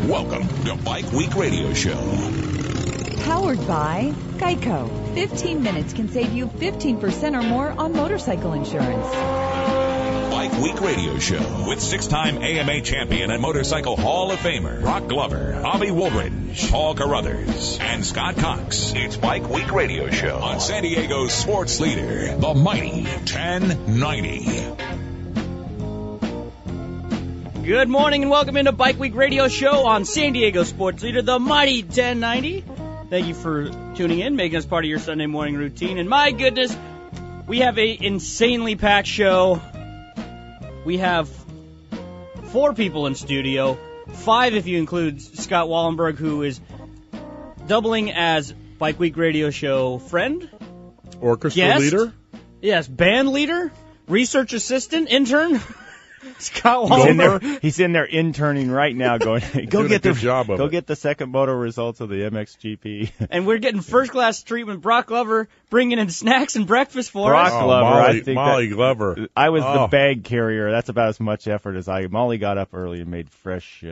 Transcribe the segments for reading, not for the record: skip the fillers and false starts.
Welcome to Bike Week Radio Show. Powered by Geico. 15 minutes can save you 15% or more on motorcycle insurance. Bike Week Radio Show with 6-time AMA champion and Motorcycle Hall of Famer Brock Glover, Bobby Woolridge, Paul Carruthers, and Scott Cox. It's Bike Week Radio Show on San Diego's sports leader, the mighty 1090. Good morning and welcome into Bike Week Radio Show on San Diego Sports Leader, the mighty 1090. Thank you for tuning in, making us part of your Sunday morning routine. And my goodness, we have an insanely packed show. We have 4 people in studio, 5 if you include Scott Wallenberg, who is doubling as Bike Week Radio Show friend, orchestra guest, leader, yes, band leader, research assistant, intern. Scott Wallenberg. He's in there interning right now going, go get the second moto results of the MXGP. And we're getting first-class treatment. Brock Glover bringing in snacks and breakfast for us. Molly Glover. I was the bag carrier. That's about as much effort as Molly got up early and made fresh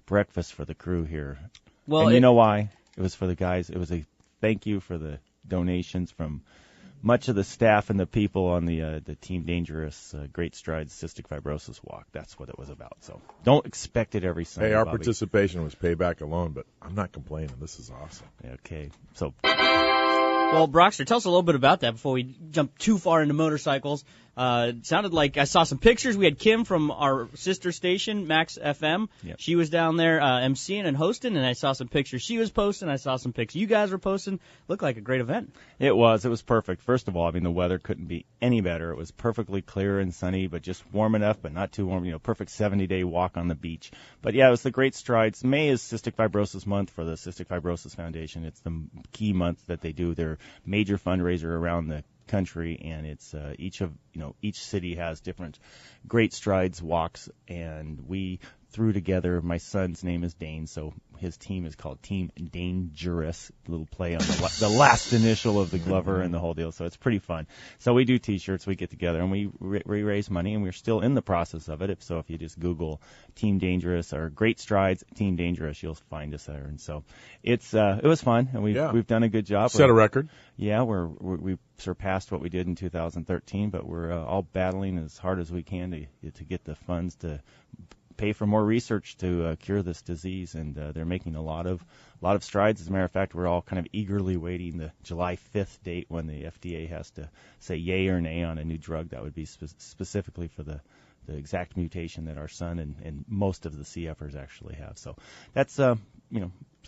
breakfast for the crew here. Well, and you know why? It was for the guys. It was a thank you for the donations from much of the staff and the people on the Team Dangerous Great Strides Cystic Fibrosis Walk. That's what it was about. So don't expect it every Sunday. Hey, our Bobby. Participation was payback alone, but I'm not complaining. This is awesome. Okay. So, well, Brockster, tell us a little bit about that before we jump too far into motorcycles. It sounded like I saw some pictures. We had Kim from our sister station, Max FM. Yep. She was down there emceeing and hosting, and I saw some pictures she was posting. I saw some pics you guys were posting. Looked like a great event. It was perfect. First of all, I mean, the weather couldn't be any better. It was perfectly clear and sunny, but just warm enough, but not too warm. Perfect 70-day walk on the beach. But yeah, it was the Great Strides. May is Cystic Fibrosis Month for the Cystic Fibrosis Foundation. It's the key month that they do their major fundraiser around the country, and it's each city has different Great Strides walks, and we threw together. My son's name is Dane, so his team is called Team Dangerous, a little play on the last initial of the Glover and the whole deal. So it's pretty fun. So we do T-shirts, we get together, and we raise money, and we're still in the process of it. If you just Google Team Dangerous or Great Strides Team Dangerous, you'll find us there. And so it was fun, and we've done a good job. Set a record. Yeah, we surpassed what we did in 2013, but we're all battling as hard as we can to get the funds to pay for more research to cure this disease, and they're making a lot of strides. As a matter of fact, we're all kind of eagerly waiting the July 5th date when the FDA has to say yay or nay on a new drug that would be specifically for the exact mutation that our son and part of the CFers actually have. So that's so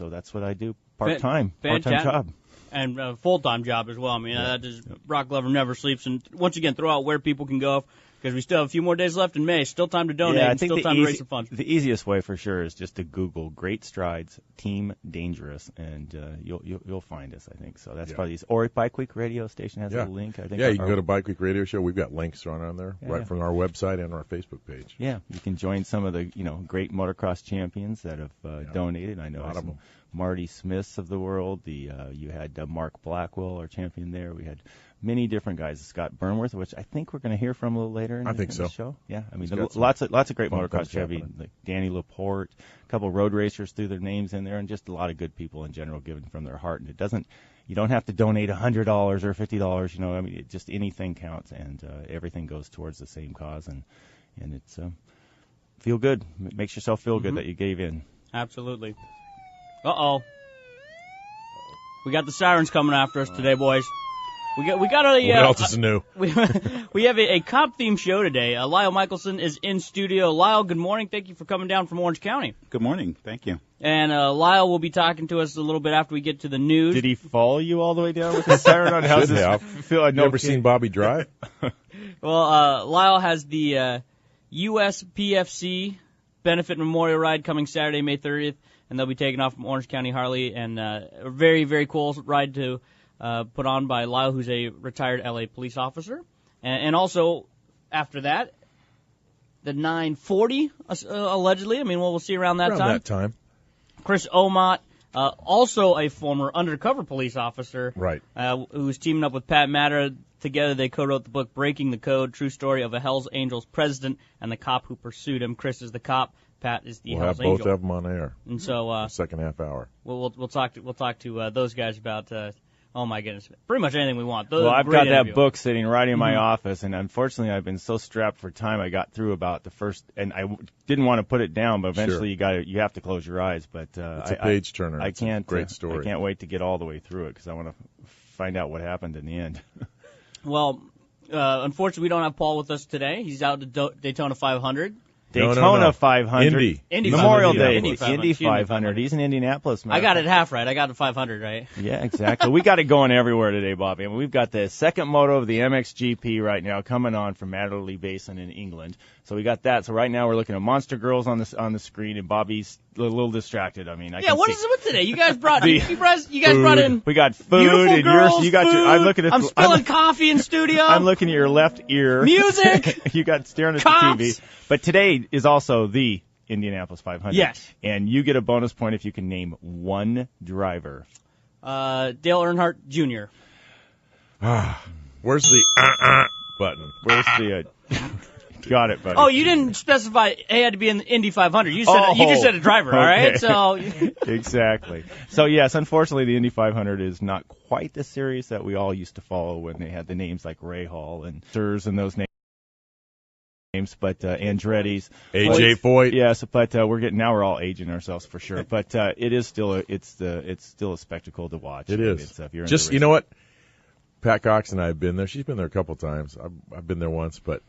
that's what I do part-time job. And a full-time job as well. I mean, Brock Glover never sleeps. And once again, throw out where people can go, because we still have a few more days left in May. Still time to donate. Yeah, I think still time to raise some funds. The easiest way for sure is just to Google Great Strides Team Dangerous, and you'll find us, I think. So that's probably easy. Or Bike Week Radio Station has a link, I think. Yeah, you can go to Bike Week Radio Show. We've got links on there from our website and our Facebook page. Yeah, you can join some of the great motocross champions that have donated. I know some Marty Smiths of the world. You had Mark Blackwell, our champion there. We had many different guys. Scott Burnworth, which I think we're going to hear from a little later in the show. Yeah, I mean, lots of great motocross champions, like Danny Laporte, a couple road racers threw their names in there, and just a lot of good people in general giving from their heart. And you don't have to donate $100 or $50. I mean, just anything counts, and everything goes towards the same cause, and it's feel good. It makes yourself feel good that you gave in. Absolutely. Uh-oh. We got the sirens coming after us today, boys. We got what else is new? We have a cop-themed show today. Lyle Michelson is in studio. Lyle, good morning. Thank you for coming down from Orange County. Good morning. Thank you. And Lyle will be talking to us a little bit after we get to the news. Did he follow you all the way down with the siren on? How's this feel? You ever seen Bobby drive? Well, Lyle has the USPFC Benefit Memorial ride coming Saturday, May 30th. And they'll be taking off from Orange County Harley, and a very, very cool ride to put on by Lyle, who's a retired LA police officer. And also, after that, the 940, allegedly. I mean, we'll see around that time. Chris Omodt, also a former undercover police officer. Right. Who's teaming up with Pat Matter. Together, they co-wrote the book Breaking the Code, True Story of a Hells Angels President and the Cop Who Pursued Him. Chris is the cop Pat is the We'll Hell's have both Angel. of them on air. And so Second half hour. we'll talk to those guys about oh my goodness, pretty much anything we want. Well, I've got that interview. book sitting right in my office, and unfortunately, I've been so strapped for time. I got through about the first, and I didn't want to put it down, but eventually you have to close your eyes. But it's a page turner. I can't. Great story. I can't wait to get all the way through it because I want to find out what happened in the end. Well, unfortunately, we don't have Paul with us today. He's out to Daytona 500. Daytona 500. Indy Memorial 500. Day. Indy 500. He's in Indianapolis, man. I got it half right. I got the 500 right. Yeah, exactly. We got it going everywhere today, Bobby. I mean, we've got the second moto of the MXGP right now coming on from Adderley Basin in England. So we got that. So right now we're looking at Monster Girls on the screen, and Bobby's a little distracted. I mean, what is it with today? You guys brought you guys brought in. We got food beautiful and girls, you got food. I'm looking at. I'm spilling coffee in studio. I'm looking at your left ear. Music. You got staring at Cops. the TV. But today is also the Indianapolis 500. Yes. And you get a bonus point if you can name one driver. Dale Earnhardt Jr. Where's the button? Where's the? Got it, buddy. Oh, you didn't specify it had to be in the Indy 500. You said you just said a driver. All right, so exactly. So yes, unfortunately, the Indy 500 is not quite the series that we all used to follow when they had the names like Ray Hall and Sirs and those names, but Andretti's, AJ Foyt. Yes, but we're all aging ourselves for sure. But it is still it's still a spectacle to watch. It is. If you're Just you know what, Pat Cox and I have been there. She's been there a couple times. I've been there once, but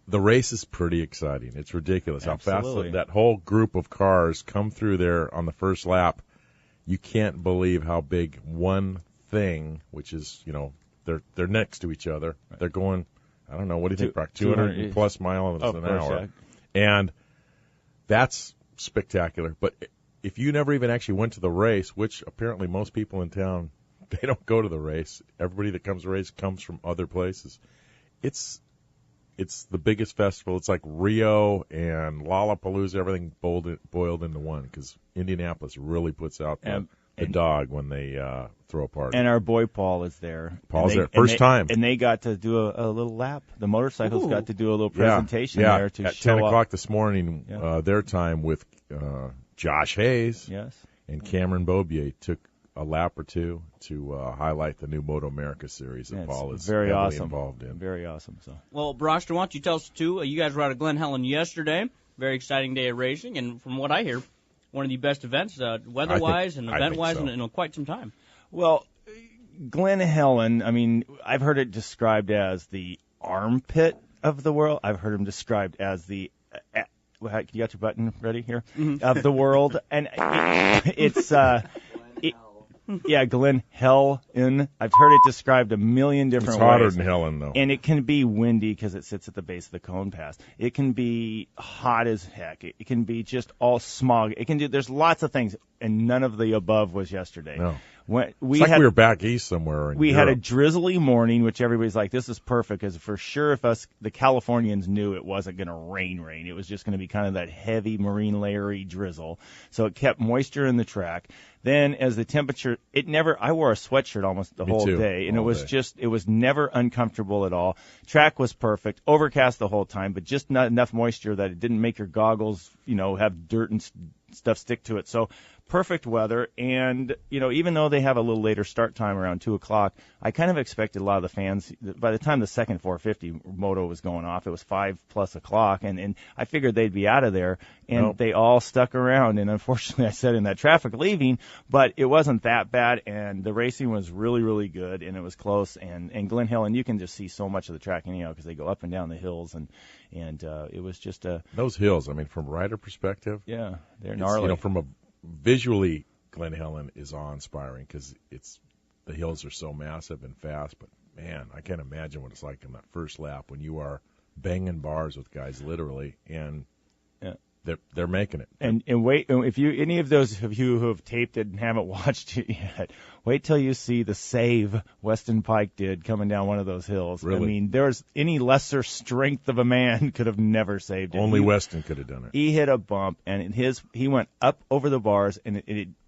the race is pretty exciting. It's ridiculous Absolutely. how fast that whole group of cars come through there on the first lap. You can't believe how big one thing, which is, they're next to each other. Right. They're going, I don't know, what do you think, Brock? 200 plus miles an hour. Yeah. And that's spectacular. But if you never even actually went to the race, which apparently most people in town, they don't go to the race. Everybody that comes to the race comes from other places. It's the biggest festival. It's like Rio and Lollapalooza, everything boiled into one, because Indianapolis really puts out the dog when they throw a party. And our boy Paul is there. Paul's there. First time. And they got to do a little lap. The motorcycles got to do a little presentation there to at show 10 o'clock up. this morning, their time with Josh Hayes and Cameron Beaubier took a lap or two to highlight the new Moto America series that Paul is very heavily awesome. involved in. Very awesome. So, well, Broster, why don't you tell us too? You guys were out of Glen Helen yesterday. Very exciting day of racing, and from what I hear, one of the best events, weather-wise and event-wise, in quite some time. Well, Glen Helen, I mean, I've heard it described as the armpit of the world. I've heard him described as the you got your button ready here? Mm-hmm. Of the world, and it's Glen Helen. I've heard it described a million different ways. It's hotter than Helen, though. And it can be windy because it sits at the base of the Cone Pass. It can be hot as heck. It can be just all smog. There's lots of things, and none of the above was yesterday. No. We were back east somewhere. We had a drizzly morning, which everybody's like, this is perfect, because for sure if the Californians knew it wasn't going to rain. It was just going to be kind of that heavy marine layery drizzle. So it kept moisture in the track. Then as the temperature, I wore a sweatshirt almost the whole day, and it was never uncomfortable at all. Track was perfect, overcast the whole time, but just not enough moisture that it didn't make your goggles, have dirt and stuff stick to it. So perfect weather, and even though they have a little later start time around 2:00, I kind of expected a lot of the fans. By the time the second 450 moto was going off, it was 5+ o'clock, and I figured they'd be out of there, and They all stuck around. And unfortunately, I sat in that traffic leaving, but it wasn't that bad, and the racing was really, really good, and it was close. And Glen Helen, you can just see so much of the track anyhow because they go up and down the hills, and it was just those hills. I mean, from rider perspective, they're gnarly. Visually, Glen Helen is awe-inspiring because the hills are so massive and fast. But man, I can't imagine what it's like in that first lap when you are banging bars with guys literally, and they're making it. And wait, if any of those of you who have taped it and haven't watched it yet, wait till you see the save Weston Pike did coming down one of those hills. Really? I mean, there's any lesser strength of a man could have never saved it. Only Weston could have done it. He hit a bump, and he went up over the bars, and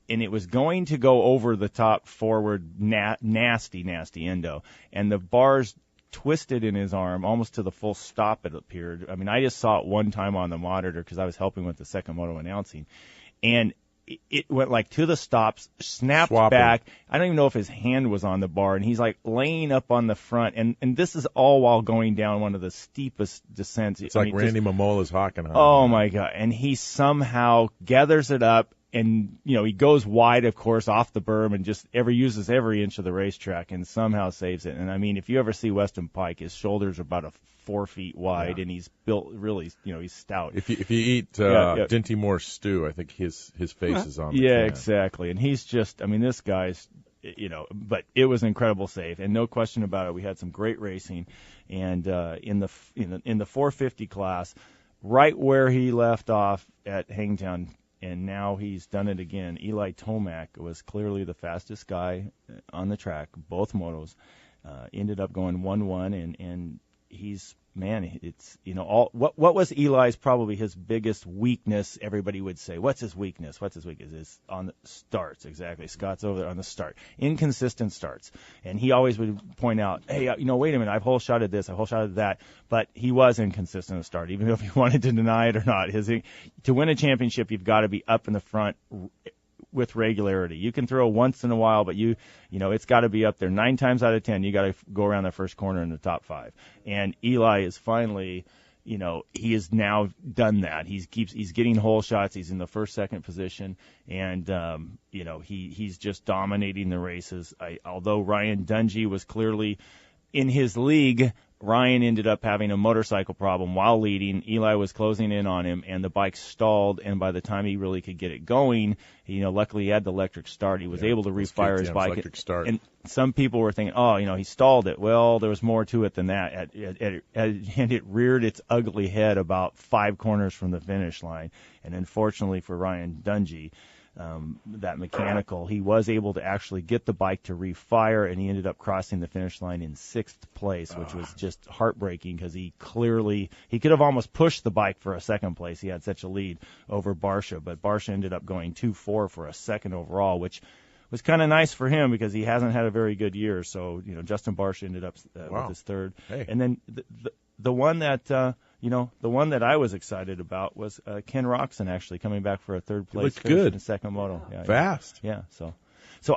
it was going to go over the top forward, nasty endo, and the bars twisted in his arm, almost to the full stop, it appeared. I mean, I just saw it one time on the monitor because I was helping with the second moto announcing. And it went like to the stops, snapped back. I don't even know if his hand was on the bar, and he's like laying up on the front. And this is all while going down one of the steepest descents. It's like Randy Mamola's Hockenheim. Oh, my God. And he somehow gathers it up. And, you know, he goes wide, of course, off the berm and just uses every inch of the racetrack and somehow saves it. And, I mean, if you ever see Weston Pike, his shoulders are about 4 feet wide, and he's built really, you know, he's stout. If you eat Dinty Moore's stew, I think his face is on the can. Exactly. And he's just, I mean, this guy's, you know, but it was an incredible save, and no question about it. We had some great racing, and in the 450 class, right where he left off at Hangtown, and now he's done it again. Eli Tomac was clearly the fastest guy on the track, both motos. Ended up going 1-1, and he's, man, it's, you know, what was Eli's probably his biggest weakness, everybody would say. What's his weakness? Is on the starts, exactly. Scott's over there on the start. Inconsistent starts. And he always would point out, hey, you know, wait a minute, I've whole shotted this, I've whole shotted that. But he was inconsistent at the start, even if he wanted to deny it or not. To win a championship, you've got to be up in the front with regularity. You can throw once in a while, but you know, it's got to be up there. 9 times out of 10, you got to go around that first corner in the top 5. And Eli is finally, you know, he has now done that. He's getting hole shots. He's in the first, second position, and you know, he's just dominating the races. Although Ryan Dungey was clearly in his league, Ryan ended up having a motorcycle problem while leading. Eli was closing in on him, and the bike stalled, and by the time he really could get it going, you know, luckily he had the electric start. He was able to refire his bike. Electric start. And some people were thinking, oh, you know, he stalled it. Well, there was more to it than that. And it reared its ugly head about 5 corners from the finish line. And unfortunately for Ryan Dungey, that mechanical, he was able to actually get the bike to refire, and he ended up crossing the finish line in 6th place, which was just heartbreaking because he could have almost pushed the bike for a 2nd place. He had such a lead over Barsha, but Barsha ended up going 2-4 for a 2nd overall, which was kind of nice for him because he hasn't had a very good year. So, you know, Justin Barsha ended up with his 3rd. Hey. And then the one that you know, the one that I was excited about was Ken Roxon actually coming back for a 3rd place finish in the second moto. Yeah, fast. Yeah. So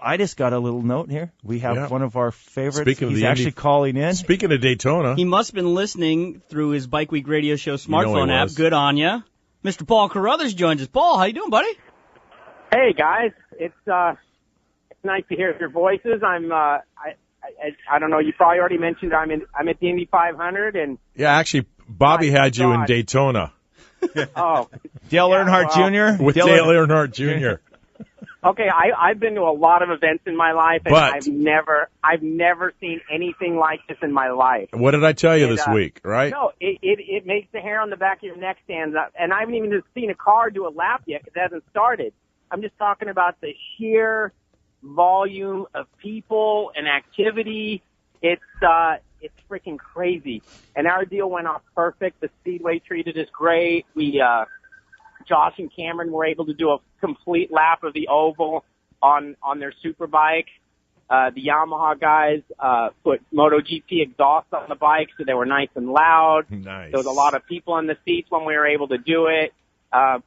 I just got a little note here. We have one of our favorites. He's actually calling in. Speaking of Daytona, he must have been listening through his Bike Week Radio Show smartphone app. Good on ya. Mr. Paul Carruthers joins us. Paul, how you doing, buddy? Hey guys, it's nice to hear your voices. I don't know. You probably already mentioned I'm at the Indy 500, and actually, Bobby had you in Daytona. Oh, Dale Earnhardt Jr. with Dale Earnhardt Jr. Okay, I've been to a lot of events in my life, and But- I've never seen anything like this in my life. What did I tell you this week, right? No, it makes the hair on the back of your neck stand up, and I haven't even just seen a car do a lap yet because it hasn't started. I'm just talking about the sheer volume of people and activity. It's freaking crazy. And our deal went off perfect. The Speedway treated us great. Josh and Cameron were able to do a complete lap of the oval on their super bike. The Yamaha guys put MotoGP exhaust on the bike, so they were nice and loud. Nice. There was a lot of people on the seats when we were able to do it.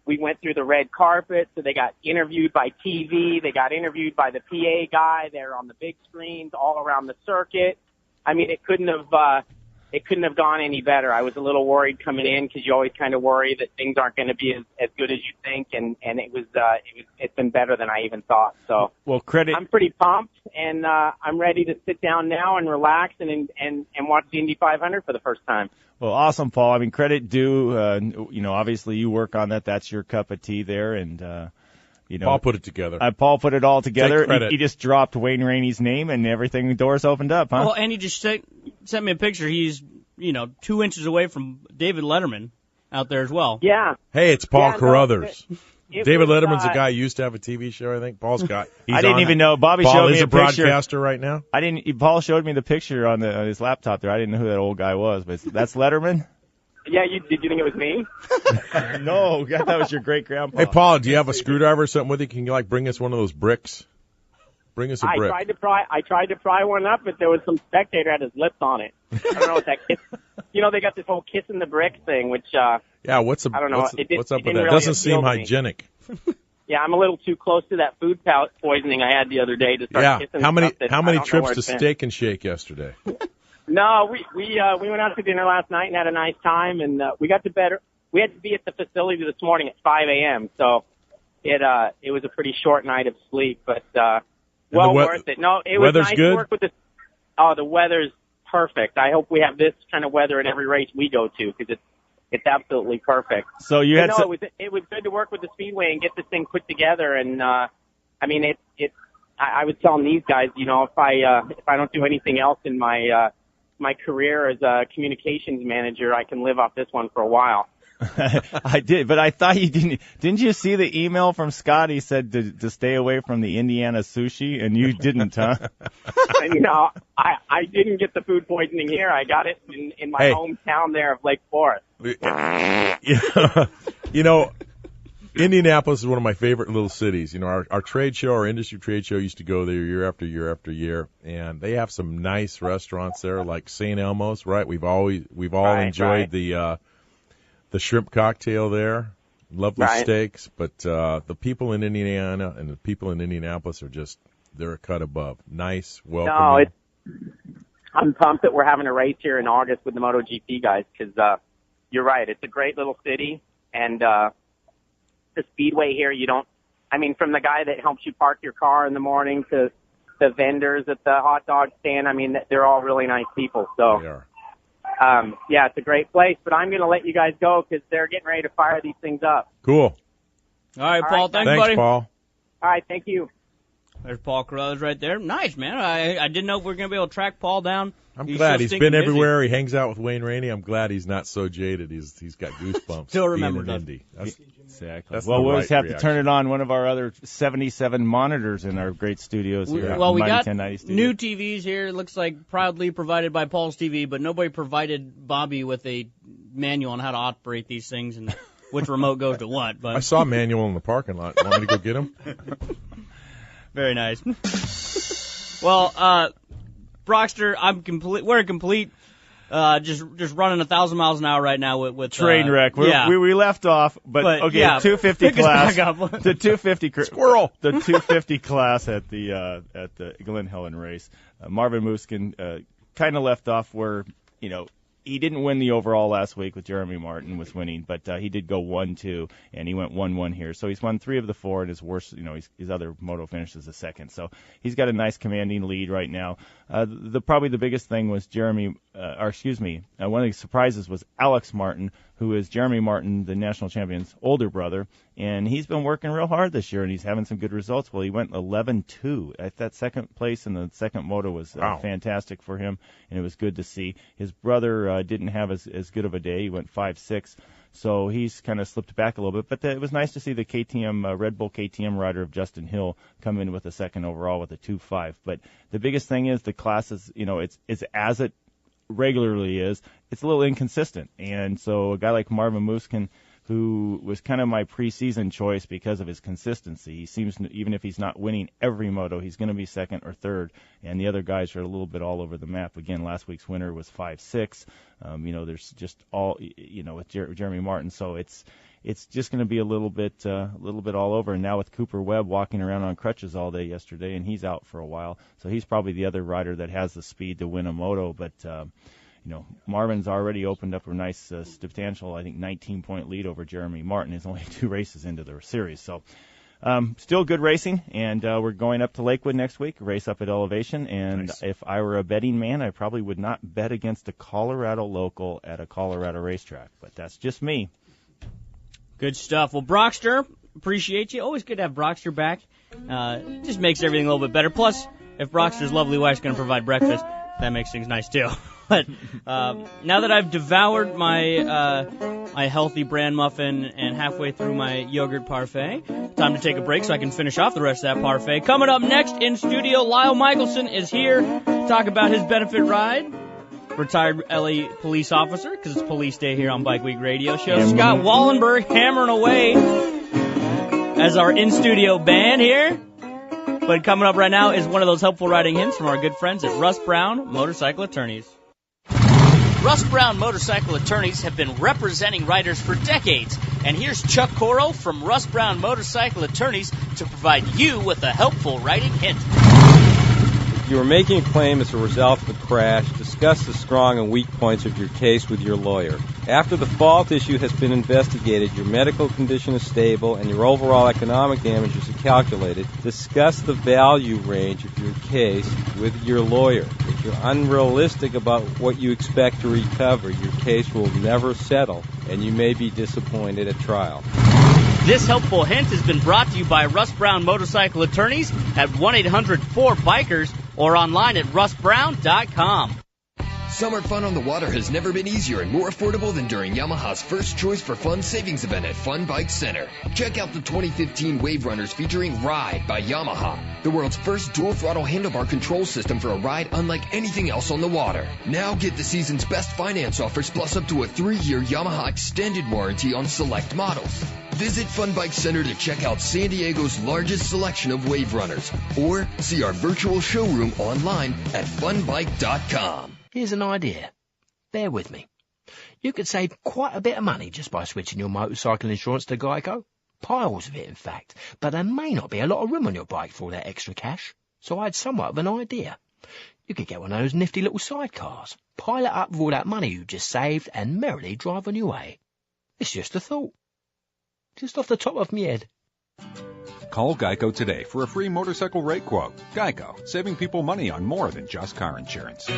We went through the red carpet, so they got interviewed by TV. They got interviewed by the PA guy. They're on the big screens all around the circuit. I mean, it couldn't have gone any better. I was a little worried coming in because you always kind of worry that things aren't going to be as good as you think, and it's been better than I even thought. So, I'm pretty pumped, and I'm ready to sit down now and relax and watch the Indy 500 for the first time. Well, awesome, Paul. I mean, credit due. You know, obviously you work on that. That's your cup of tea there, and you know, Paul put it together. Paul put it all together. Take credit. He just dropped Wayne Rainey's name, and everything. The doors opened up, huh? Well, and he just sent me a picture. He's 2 inches away from David Letterman out there as well. Yeah. Hey, it's Paul Carruthers. David was, Letterman's a guy who used to have a TV show, I think. Paul's got. I didn't even know. Bobby Paul showed me is a picture. Broadcaster right now. Paul showed me the picture on his laptop there. I didn't know who that old guy was, but that's Letterman. Yeah, did you think it was me? No, I thought it was your great grandpa. Hey, Paul, do you have a screwdriver or something with you? Can you bring us one of those bricks? Bring us a brick. I tried to pry one up, but there was some spectator had his lips on it. I don't know what that kiss. They got this whole kissing the brick thing, which yeah, I don't know. What's up with that? Really doesn't seem hygienic. Yeah, I'm a little too close to that food poisoning I had the other day to start kissing. How many trips to Steak and Shake yesterday? No, we went out to dinner last night and had a nice time, and we got to bed. We had to be at the facility this morning at 5 a.m. So it was a pretty short night of sleep, but worth it. No, it was nice to work with the. Oh, the weather's perfect. I hope we have this kind of weather in every race we go to because it's absolutely perfect. So you had it was good to work with the Speedway and get this thing put together. And I was telling these guys, if I don't do anything else in my career as a communications manager, I can live off this one for a while. I did, but I thought you didn't. Didn't you see the email from Scott? He said to stay away from the Indiana sushi, and you didn't, huh? I didn't get the food poisoning here. I got it in my hometown there of Lake Forest. Indianapolis is one of my favorite little cities. Our trade show, our industry trade show, used to go there year after year after year, and they have some nice restaurants there, like St. Elmo's. Right? We've all enjoyed the shrimp cocktail there, lovely steaks, but the people in Indiana and the people in Indianapolis they're a cut above. Nice, welcoming. I'm pumped that we're having a race here in August with the MotoGP guys because you're right. It's a great little city, and the Speedway here, from the guy that helps you park your car in the morning to the vendors at the hot dog stand, they're all really nice people. So. They are. It's a great place, but I'm going to let you guys go because they're getting ready to fire these things up. Cool. All right, Paul. Thanks, buddy. Thanks, Paul. All right, thank you. There's Paul Carruthers right there. Nice, man. I didn't know if we were going to be able to track Paul down. I'm glad he's been everywhere. He hangs out with Wayne Rainey. I'm glad he's not so jaded. He's got goosebumps. Still remember Indy. Exactly. Well, we'll just have to turn it on one of our other 77 monitors in our great studios here. Well, we got new TVs here. It looks like proudly provided by Paul's TV, but nobody provided Bobby with a manual on how to operate these things and which remote goes to what. But I saw a manual in the parking lot. Want me to go get him? Very nice. Well, Brockster, we're complete. Just running 1,000 miles an hour right now with train wreck. We left off, but okay. 250 class. The 250 squirrel. The 250 class at the Glen Helen race. Marvin Muskin kind of left off where he didn't win the overall last week with Jeremy Martin was winning, but he did go 1-2, and he went 1-1 here. So he's won 3 of the 4, and his worst, his other moto finish is a second. So he's got a nice commanding lead right now. Probably the biggest thing was one of the surprises was Alex Martin, who is Jeremy Martin, the national champion's older brother, and he's been working real hard this year, and he's having some good results. Well, he went 11-2. At that second place in the second moto was fantastic for him, and it was good to see. His brother didn't have as good of a day. He went 5-6, so he's kind of slipped back a little bit. But it was nice to see the KTM Red Bull KTM rider of Justin Hill come in with a second overall with a 2.5. But the biggest thing is the class is, it's as it regularly is, it's a little inconsistent. And so a guy like Marvin Muskin, who was kind of my preseason choice because of his consistency, he seems, even if he's not winning every moto, he's going to be second or third. And the other guys are a little bit all over the map. Again, last week's winner was 5-6. There's just all, with Jeremy Martin. So it's just going to be a little bit all over. And now with Cooper Webb walking around on crutches all day yesterday, and he's out for a while, so he's probably the other rider that has the speed to win a moto. But Marvin's already opened up a nice, substantial, I think, 19-point lead over Jeremy Martin. Is only 2 races into the series, so still good racing. And we're going up to Lakewood next week, race up at Elevation. And nice. If I were a betting man, I probably would not bet against a Colorado local at a Colorado racetrack. But that's just me. Good stuff. Well, Brockster, appreciate you. Always good to have Brockster back. Just makes everything a little bit better. Plus, if Brockster's lovely wife's going to provide breakfast, that makes things nice too. But now that I've devoured my my healthy bran muffin and halfway through my yogurt parfait, time to take a break so I can finish off the rest of that parfait. Coming up next in studio, Lyle Michelson is here to talk about his benefit ride. Retired LA police officer, because it's Police Day here on Bike Week Radio Show. Scott Wallenberg hammering away as our in-studio band here. But coming up right now is one of those helpful riding hints from our good friends at Russ Brown Motorcycle Attorneys. Russ Brown Motorcycle Attorneys have been representing riders for decades. And here's Chuck Coro from Russ Brown Motorcycle Attorneys to provide you with a helpful riding hint. If you are making a claim as a result of a crash, discuss the strong and weak points of your case with your lawyer. After the fault issue has been investigated, your medical condition is stable, and your overall economic damages are calculated, discuss the value range of your case with your lawyer. If you're unrealistic about what you expect to recover, your case will never settle, and you may be disappointed at trial. This helpful hint has been brought to you by Russ Brown Motorcycle Attorneys at 1-800-4BIKERS or online at russbrown.com. Summer fun on the water has never been easier and more affordable than during Yamaha's First Choice for Fun savings event at Fun Bike Center. Check out the 2015 Wave Runners featuring Ride by Yamaha, the world's first dual throttle handlebar control system for a ride unlike anything else on the water. Now get the season's best finance offers plus up to a 3-year Yamaha extended warranty on select models. Visit Fun Bike Center to check out San Diego's largest selection of Wave Runners or see our virtual showroom online at funbike.com. Here's an idea. Bear with me. You could save quite a bit of money just by switching your motorcycle insurance to Geico. Piles of it, in fact. But there may not be a lot of room on your bike for all that extra cash. So I had somewhat of an idea. You could get one of those nifty little sidecars, pile it up with all that money you just saved, and merrily drive on your way. It's just a thought. Just off the top of my head. Call Geico today for a free motorcycle rate quote. Geico, saving people money on more than just car insurance.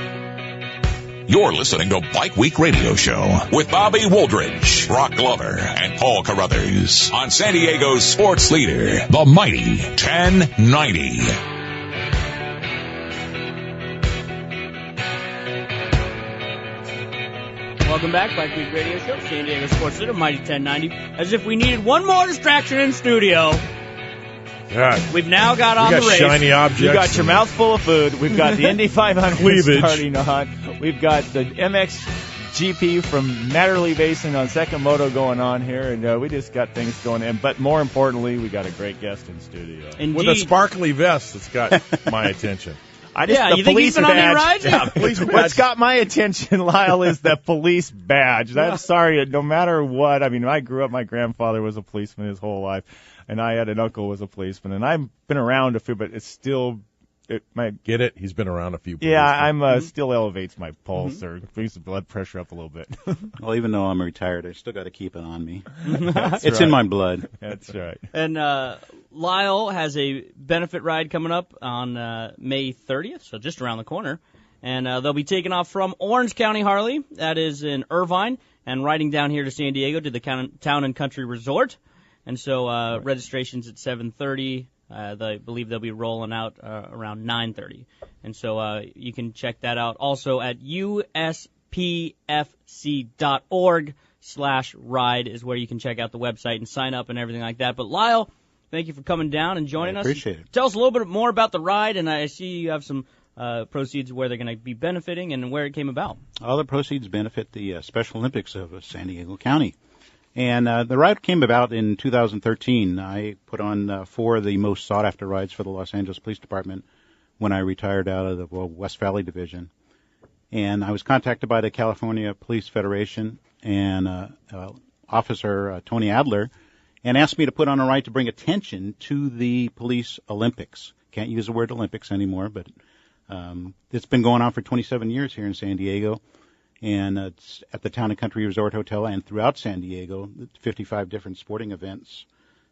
You're listening to Bike Week Radio Show with Bobby Woldridge, Brock Glover, and Paul Carruthers on San Diego's sports leader, the mighty 1090. Welcome back, Bike Week Radio Show, San Diego Sports Leader, Mighty 1090. As if we needed one more distraction in studio. God. We've now got on the race. Shiny objects. You got your mouth full of food. We've got the Indy 500 starting on. We've got the MXGP from Matterley Basin on Second Moto going on here, and we just got things going in. But more importantly, we got a great guest in studio. Indeed. With a sparkly vest that's got my attention. You think he's been on any rides? Yeah, police badge. What's got my attention, Lyle, is the police badge. I'm sorry, no matter what. I mean, I grew up, my grandfather was a policeman his whole life, and I had an uncle who was a policeman, and I've been around a few, but it's still... Get it? He's been around a few. Yeah, I'm still elevates my pulse or brings the blood pressure up a little bit. Well, even though I'm retired, I still got to keep it on me. It's right. In my blood. That's right. And Lyle has a benefit ride coming up on May 30th, so just around the corner. And they'll be taking off from Orange County Harley, that is in Irvine, and riding down here to San Diego to the Town and Country Resort. And so registration's at 7:30. I believe they'll be rolling out around 9:30. And so you can check that out also at uspfc.org/ride is where you can check out the website and sign up and everything like that. But Lyle, thank you for coming down and joining us. I appreciate it. Tell us a little bit more about the ride, and I see you have some proceeds where they're going to be benefiting and where it came about. All the proceeds benefit the Special Olympics of San Diego County. And the ride came about in 2013. I put on 4 of the most sought-after rides for the Los Angeles Police Department when I retired out of the West Valley Division. And I was contacted by the California Police Federation and Officer Tony Adler and asked me to put on a ride to bring attention to the Police Olympics. Can't use the word Olympics anymore, but it's been going on for 27 years here in San Diego. And it's at the Town and Country Resort Hotel and throughout San Diego, 55 different sporting events,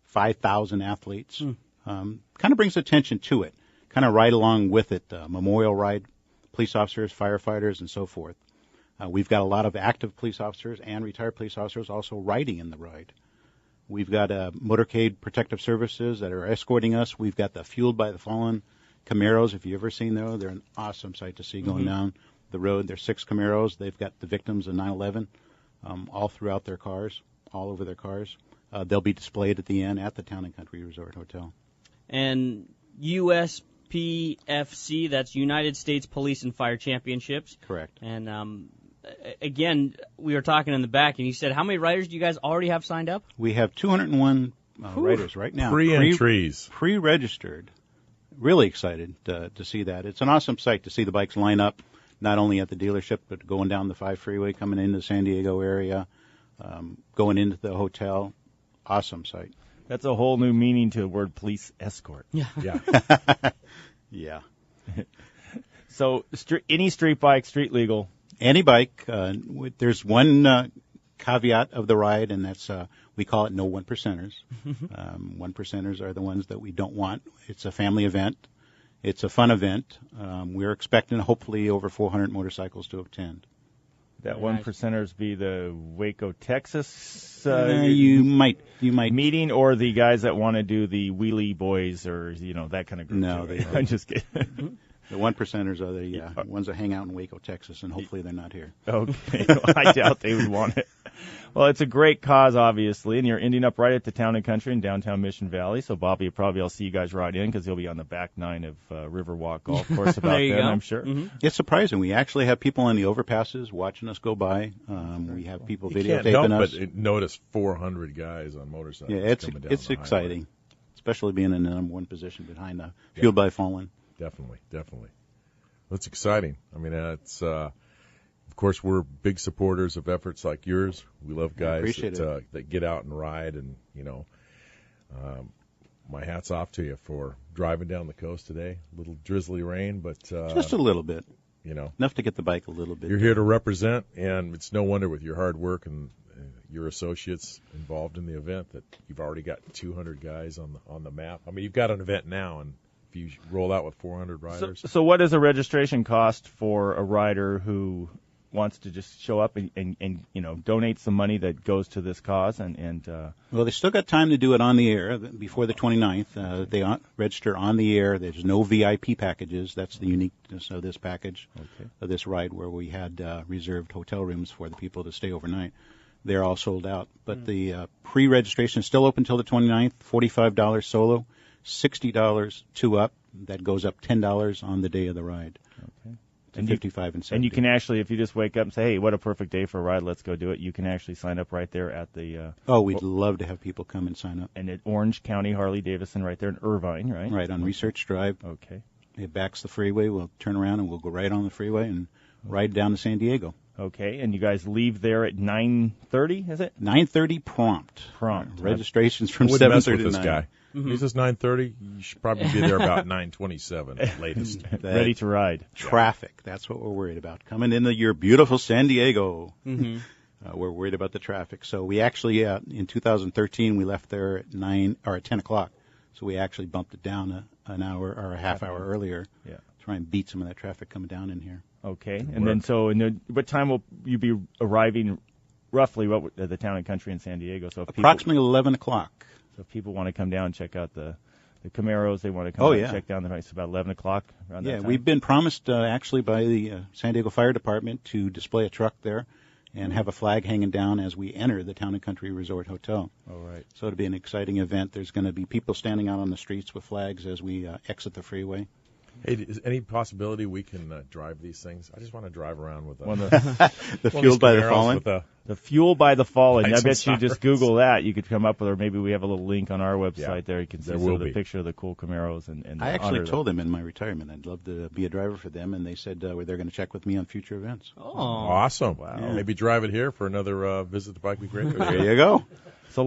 5,000 athletes. Kind of brings attention to it, kind of right along with it, memorial ride, police officers, firefighters, and so forth. We've got a lot of active police officers and retired police officers also riding in the ride. We've got motorcade protective services that are escorting us. We've got the Fueled by the Fallen Camaros. If you've ever seen those, they're an awesome sight to see going down the road. There's 6 Camaros. They've got the victims of 9/11 all throughout their cars, all over their cars. They'll be displayed at the end at the Town and Country Resort Hotel. And USPFC, that's United States Police and Fire Championships. Correct. And again, we were talking in the back, and you said, how many riders do you guys already have signed up? We have 201 riders right now. Pre-entries. Pre-registered. really excited to see that. It's an awesome sight to see the bikes line up, not only at the dealership, but going down the 5 freeway, coming into the San Diego area, going into the hotel. Awesome sight. That's a whole new meaning to the word police escort. Yeah. Yeah. So any street bike, street legal? Any bike. There's one caveat of the ride, and that's we call it no 1%ers. 1%ers are the ones that we don't want. It's a family event. It's a fun event. We're expecting hopefully over 400 motorcycles to attend. That 1%ers be the Waco, Texas you might meeting, or the guys that want to do the wheelie boys, or that kind of group. No, I'm just kidding. The 1%ers are the ones that hang out in Waco, Texas, and hopefully they're not here. Okay, well, I doubt they would want it. Well, it's a great cause, obviously, and you're ending up right at the Town and Country in downtown Mission Valley. So, Bobby, I'll see you guys ride in because he'll be on the back 9 of Riverwalk Golf Course about then, I'm sure. Mm-hmm. It's surprising. We actually have people on the overpasses watching us go by. We have people videotaping us. But notice 400 guys on motorcycles. Yeah, it's exciting, especially being in the number 1 position behind Fueled by Fallen. Definitely. That's exciting. I mean, it's of course we're big supporters of efforts like yours. We love guys that get out and ride, and my hat's off to you for driving down the coast today. A little drizzly rain, but just a little bit. Enough to get the bike a little bit. You're here to represent, and it's no wonder with your hard work and your associates involved in the event that you've already got 200 guys on the map. I mean, you've got an event now, and if you roll out with 400 riders. So what is a registration cost for a rider who wants to just show up and donate some money that goes to this cause? Well, they still got time to do it on the air before the 29th. They register on the air. There's no VIP packages. That's the uniqueness of this package, of this ride, where we had reserved hotel rooms for the people to stay overnight. They're all sold out. But the pre-registration is still open until the 29th, $45 solo. $60 2 up. That goes up $10 on the day of the ride. Okay. To 55 and 70. And you can actually, if you just wake up and say, hey, what a perfect day for a ride, let's go do it, you can actually sign up right there at the... we'd love to have people come and sign up. And at Orange County Harley-Davidson right there in Irvine, right? Right, on Research Drive. Okay. It backs the freeway. We'll turn around and we'll go right on the freeway and ride down to San Diego. Okay, and you guys leave there at 9:30, is it? 9:30 prompt. Registrations from 7:30 to 9. Guy. Mm-hmm. He says 9:30. You should probably be there about 9:27 at latest. Ready to ride. Traffic. That's what we're worried about. Coming into your beautiful San Diego. Mm-hmm. We're worried about the traffic. So we actually, in 2013, we left there at 10 o'clock. So we actually bumped it down an hour or a half hour earlier. Yeah. Try and beat some of that traffic coming down in here. Okay. And then what time will you be arriving roughly at the Town and Country in San Diego? So approximately 11 o'clock. So if people want to come down and check out the Camaros, they want to come and check down the place. It's about 11 o'clock around that time. We've been promised actually by the San Diego Fire Department to display a truck there and have a flag hanging down as we enter the Town and Country Resort Hotel. All right. So it'll be an exciting event. There's going to be people standing out on the streets with flags as we exit the freeway. Hey, is any possibility we can drive these things? I just want to drive around with the Fueled by the Fallen. The Fuel by the Fallen. I bet you just Google that. You could come up with, or maybe we have a little link on our website there. You can see the picture of the cool Camaros. And I actually told them in my retirement I'd love to be a driver for them, and they said they're going to check with me on future events. Oh, awesome! Wow. Yeah. Maybe drive it here for another visit to Bike Week Radio. There you go. So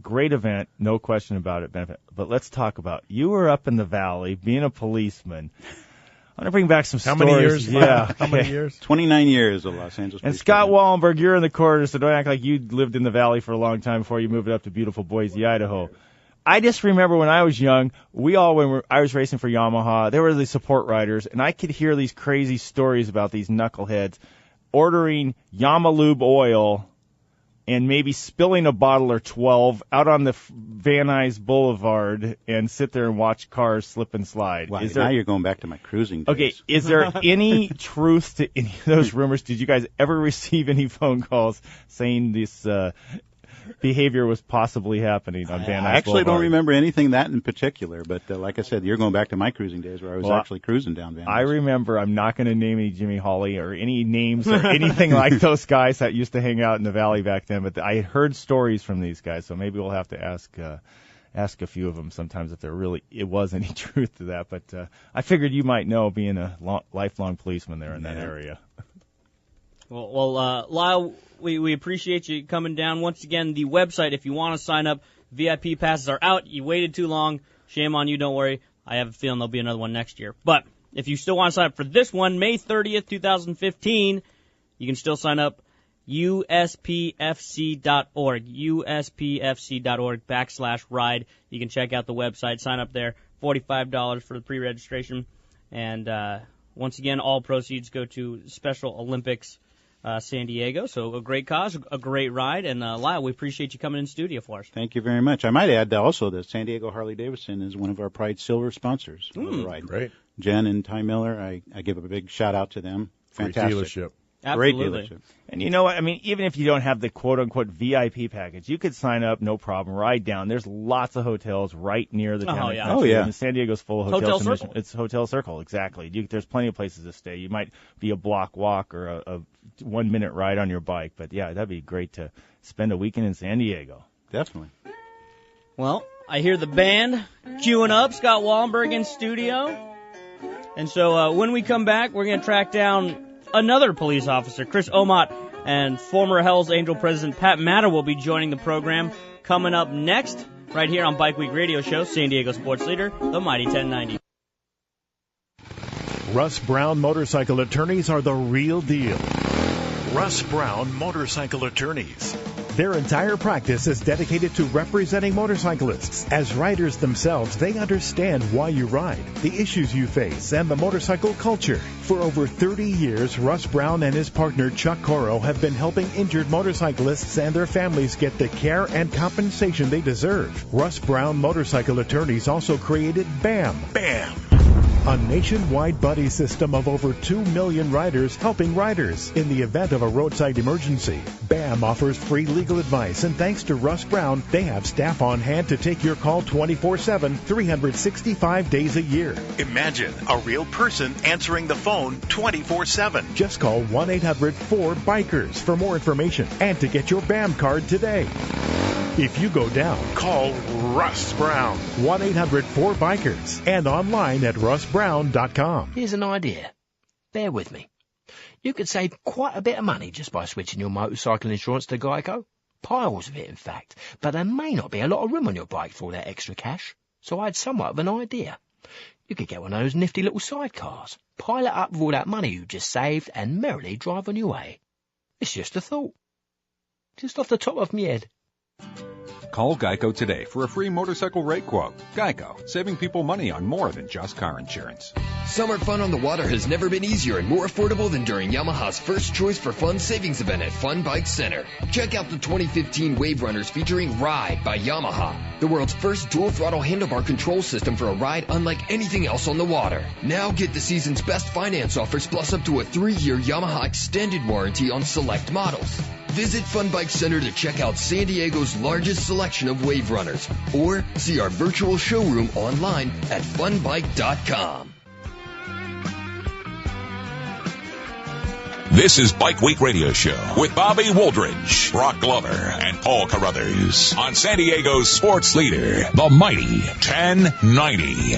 great event, no question about it, benefit. But let's talk about, you were up in the valley being a policeman. I'm going to bring back some stories. How many years? Yeah. How many years? 29 years of Los Angeles. And Scott Wallenberg, you're in the corner, so don't act like you lived in the valley for a long time before you moved up to beautiful Boise, Idaho. I just remember when I was young, I was racing for Yamaha, there were the support riders, and I could hear these crazy stories about these knuckleheads ordering Yamalube oil and maybe spilling a bottle or 12 out on the Van Nuys Boulevard and sit there and watch cars slip and slide. Wow, now you're going back to my cruising days. Okay, is there any truth to any of those rumors? Did you guys ever receive any phone calls saying this behavior was possibly happening on Van Nuys Boulevard? I actually don't remember anything that in particular, but like I said, you're going back to my cruising days where I was actually cruising down Van Nuys. I remember, I'm not going to name any Jimmy Hawley or any names or anything like those guys that used to hang out in the valley back then, but I had heard stories from these guys, so maybe we'll have to ask a few of them sometimes if it was any truth to that. But I figured you might know, being a lifelong policeman there in that area. Well, Lyle, we appreciate you coming down. Once again, the website, if you want to sign up, VIP passes are out. You waited too long. Shame on you, don't worry. I have a feeling there'll be another one next year. But if you still want to sign up for this one, May 30th, 2015, you can still sign up. USPFC.org, USPFC.org/ride. You can check out the website, sign up there, $45 for the pre-registration. And once again, all proceeds go to Special Olympics San Diego. So a great cause, a great ride. And Lyle, we appreciate you coming in studio for us. Thank you very much. I might add also that San Diego Harley-Davidson is one of our Pride Silver sponsors of the ride. Great. Jen and Ty Miller, I give a big shout-out to them. Fantastic. Great dealership. Absolutely. Great dealership. And you know what? I mean, even if you don't have the quote-unquote VIP package, you could sign up, no problem, ride down. There's lots of hotels right near the town. Oh, yeah. And San Diego's full of hotels. Hotel Circle. It's Hotel Circle, exactly. There's plenty of places to stay. You might be a block walk or a 1-minute ride on your bike. But, yeah, that'd be great to spend a weekend in San Diego. Definitely. Well, I hear the band queuing up, Scott Wallenberg in studio. And so when we come back, we're going to track down another police officer, Chris Omodt, and former Hell's Angel President Pat Matter will be joining the program coming up next, right here on Bike Week Radio Show, San Diego Sports Leader, the Mighty 1090. Russ Brown Motorcycle Attorneys are the real deal. Russ Brown Motorcycle Attorneys. Their entire practice is dedicated to representing motorcyclists. As riders themselves, they understand why you ride, the issues you face, and the motorcycle culture. For over 30 years, Russ Brown and his partner Chuck Coro have been helping injured motorcyclists and their families get the care and compensation they deserve. Russ Brown Motorcycle Attorneys also created BAM. BAM! A nationwide buddy system of over 2 million riders helping riders in the event of a roadside emergency. BAM offers free legal advice, and thanks to Russ Brown, they have staff on hand to take your call 24/7, 365 days a year. Imagine a real person answering the phone 24/7. Just call 1-800-4BIKERS for more information and to get your BAM card today. If you go down, call Russ Brown, 1-800-4BIKERS, and online at russbrown.com. Here's an idea. Bear with me. You could save quite a bit of money just by switching your motorcycle insurance to Geico. Piles of it, in fact. But there may not be a lot of room on your bike for all that extra cash. So I had somewhat of an idea. You could get one of those nifty little sidecars, pile it up with all that money you just saved, and merrily drive on your way. It's just a thought. Just off the top of my head. Call Geico today for a free motorcycle rate quote. Geico, saving people money on more than just car insurance. Summer fun on the water has never been easier and more affordable than during Yamaha's First Choice for Fun savings event at Fun Bike Center. Check out the 2015 Wave Runners featuring Ride by Yamaha, the world's first dual throttle handlebar control system for a ride unlike anything else on the water. Now get the season's best finance offers plus up to a 3-year Yamaha extended warranty on select models. Visit Fun Bike Center to check out San Diego's largest selection of Wave Runners, or see our virtual showroom online at funbike.com. This is Bike Week Radio Show with Bobby Woldridge, Brock Glover, and Paul Carruthers on San Diego's sports leader, the Mighty 1090.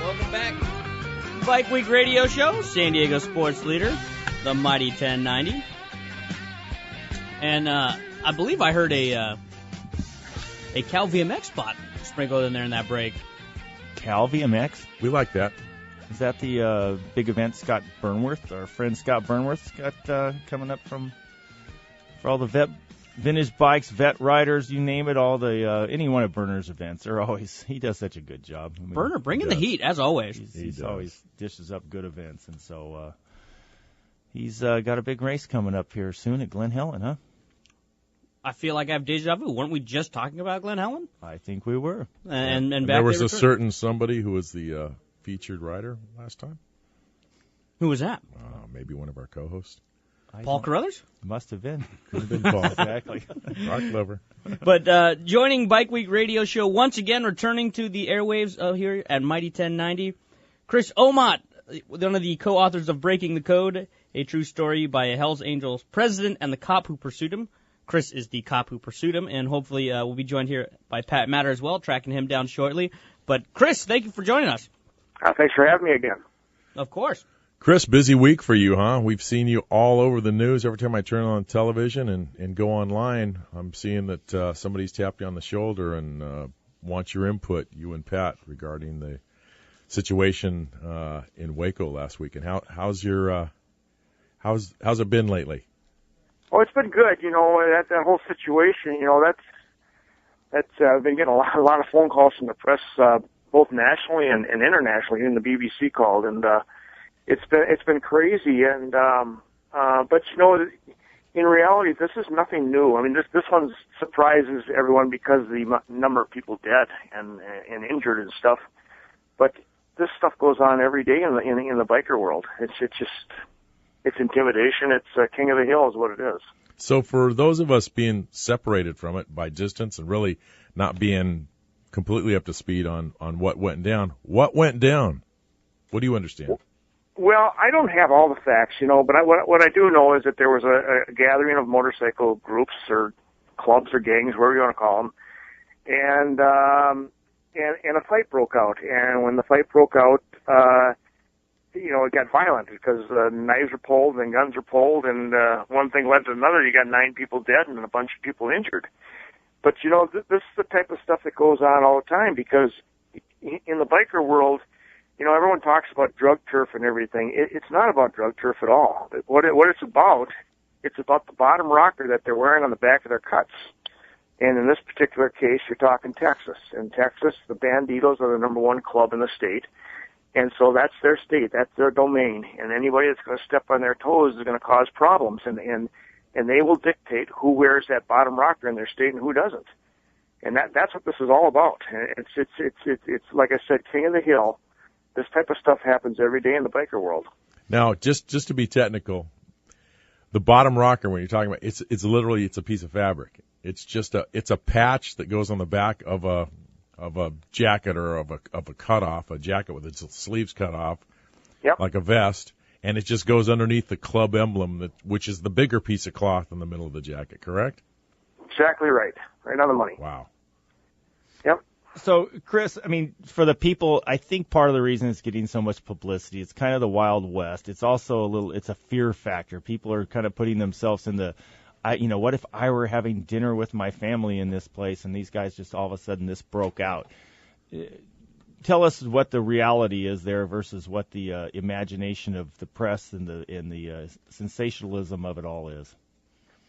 Welcome back. Bike Week Radio Show, San Diego sports leader, the Mighty 1090. And I believe I heard a Cal VMX spot sprinkled in there in that break. Cal VMX? We like that. Is that the big event Scott Burnworth, our friend Scott Burnworth's got coming up for all the vintage bikes, vet riders, you name it, all the any one of Burner's events. He does such a good job. I mean, Burner bringing the heat as always. He's always dishes up good events, and so he's got a big race coming up here soon at Glen Helen, huh? I feel like I have deja vu. Weren't we just talking about Glen Helen? I think we were. And back there was a certain somebody who was the featured rider last time. Who was that? Maybe one of our co-hosts. Paul Carruthers? Must have been. Could have been Paul. Exactly. Rock Lover. But joining Bike Week Radio Show once again, returning to the airwaves here at Mighty 1090, Chris Omodt, one of the co-authors of Breaking the Code, a true story by a Hells Angels president and the cop who pursued him. Chris is the cop who pursued him, and hopefully we'll be joined here by Pat Matter as well, tracking him down shortly. But, Chris, thank you for joining us. Thanks for having me again. Of course. Chris, busy week for you, huh? We've seen you all over the news. Every time I turn on television and go online, I'm seeing that somebody's tapped you on the shoulder and wants your input, you and Pat, regarding the situation in Waco last week. And how's it been lately? Oh, it's been good. You know, that whole situation. You know, that's I've been getting a lot of phone calls from the press, both nationally and internationally. Even the BBC called, and it's been crazy. And but you know, in reality, this is nothing new. I mean, this one surprises everyone because of the number of people dead and injured and stuff. But this stuff goes on every day in the biker world. It's intimidation. It's king of the hill is what it is. So for those of us being separated from it by distance and really not being completely up to speed on what went down, what do you understand? Well, I don't have all the facts, you know, but what I do know is that there was a gathering of motorcycle groups or clubs or gangs, whatever you want to call them, and a fight broke out. And when the fight broke out, you know, it got violent because knives were pulled and guns were pulled, and one thing led to another. You got 9 people dead and a bunch of people injured. But, you know, this is the type of stuff that goes on all the time because in the biker world, you know, everyone talks about drug turf and everything. It's not about drug turf at all. What it's about the bottom rocker that they're wearing on the back of their cuts. And in this particular case, you're talking Texas. In Texas, the Banditos are the #1 club in the state. And so that's their state, that's their domain. And anybody that's going to step on their toes is going to cause problems. And they will dictate who wears that bottom rocker in their state and who doesn't. And that's what this is all about. It's like I said, king of the hill. This type of stuff happens every day in the biker world. Now, just to be technical, the bottom rocker, when you're talking about, it's literally a piece of fabric. It's a patch that goes on the back of a jacket or of a cutoff, a jacket with its sleeves cut off, yep, like a vest, and it just goes underneath the club emblem, which is the bigger piece of cloth in the middle of the jacket. Correct? Exactly right. Right on the money. Wow. Yep. So, Chris, I mean, for the people, I think part of the reason it's getting so much publicity, it's kind of the Wild West. It's also it's a fear factor. People are kind of putting themselves in what if I were having dinner with my family in this place and these guys just all of a sudden this broke out? Tell us what the reality is there versus what the imagination of the press and the sensationalism of it all is.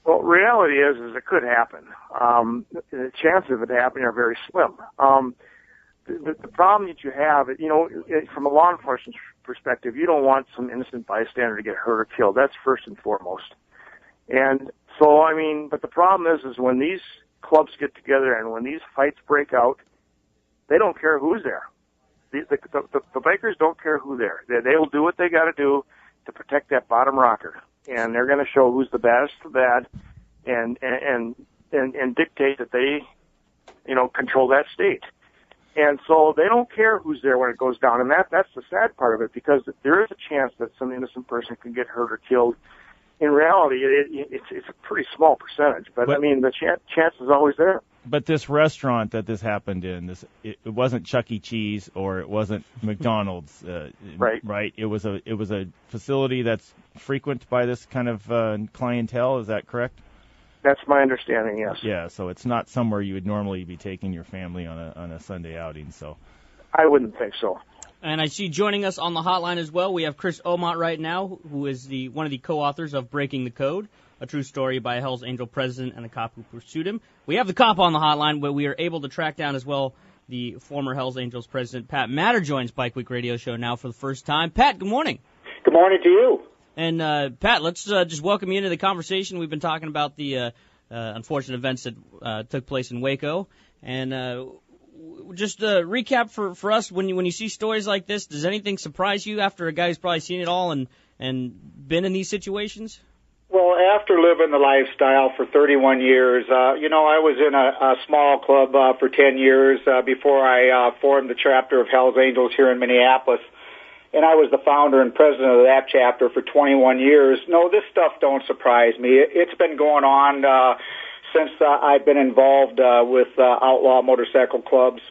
Well, reality is it could happen. The chances of it happening are very slim. The problem that you have, you know, from a law enforcement perspective, you don't want some innocent bystander to get hurt or killed. That's first and foremost. And so, I mean, but the problem is when these clubs get together and when these fights break out, they don't care who's there. The bikers don't care who's there. They will do what they got to do to protect that bottom rocker. And they're going to show who's the baddest of the bad, and dictate that they, you know, control that state. And so they don't care who's there when it goes down, and that's the sad part of it, because there is a chance that some innocent person can get hurt or killed. In reality, it's a pretty small percentage, but I mean the chance is always there. But this restaurant that this happened in, it wasn't Chuck E. Cheese or it wasn't McDonald's, right? It was a facility that's frequent by this kind of clientele. Is that correct? That's my understanding. Yes. Yeah. So it's not somewhere you would normally be taking your family on a Sunday outing. So I wouldn't think so. And I see joining us on the hotline as well, we have Chris Omodt right now, who is one of the co-authors of Breaking the Code, a true story by a Hells Angel president and the cop who pursued him. We have the cop on the hotline, but we are able to track down as well the former Hells Angels president. Pat Matter joins Bike Week Radio Show now for the first time. Pat, good morning. Good morning to you. And, Pat, let's just welcome you into the conversation. We've been talking about the unfortunate events that took place in Waco. And just recap for us, when you see stories like this, does anything surprise you after a guy who's probably seen it all and been in these situations? Well, after living the lifestyle for 31 years, I was in a small club for 10 years before I formed the chapter of Hells Angels here in Minneapolis. and I was the founder and president of that chapter for 21 years. No, this stuff don't surprise me. It's been going on since I've been involved with outlaw motorcycle clubs.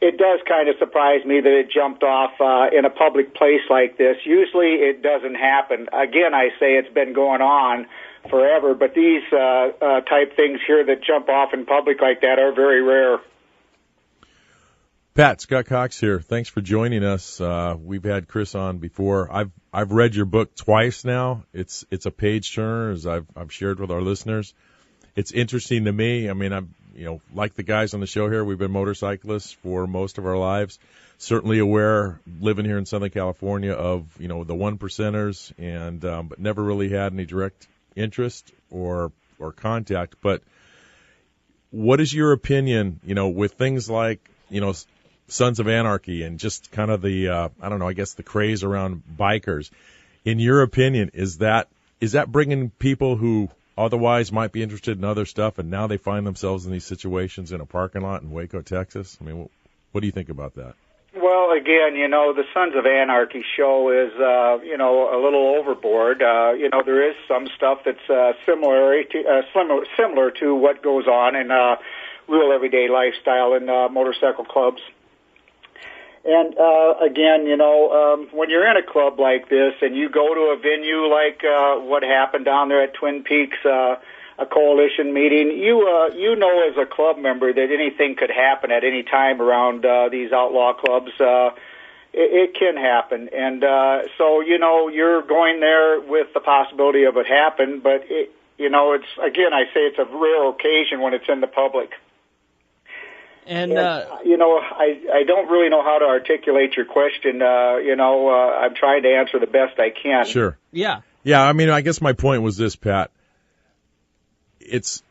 It does kind of surprise me that it jumped off in a public place like this. Usually it doesn't happen. Again, I say it's been going on forever, but these type things here that jump off in public like that are very rare. Pat, Scott Cox here. Thanks for joining us. We've had Chris on before. I've read your book twice now. It's a page turner, as I've shared with our listeners. It's interesting to me. I mean, I'm like the guys on the show here, we've been motorcyclists for most of our lives. Certainly aware, living here in Southern California, of the one percenters, and but never really had any direct interest or contact. But what is your opinion? With things like Sons of Anarchy and just kind of the I guess the craze around bikers. In your opinion, is that bringing people who otherwise might be interested in other stuff, and now they find themselves in these situations in a parking lot in Waco, Texas? I mean, what do you think about that? Well, again, the Sons of Anarchy show is, a little overboard. There is some stuff that's similar to what goes on in real everyday lifestyle in motorcycle clubs. And again, when you're in a club like this and you go to a venue like what happened down there at Twin Peaks, a coalition meeting, you know as a club member that anything could happen at any time around these outlaw clubs. It can happen. And so, you're going there with the possibility of it happen, but, it's, again, I say it's a rare occasion when it's in the public. And I don't really know how to articulate your question. I'm trying to answer the best I can. Sure. Yeah. Yeah, I mean, I guess my point was this, Pat. It's,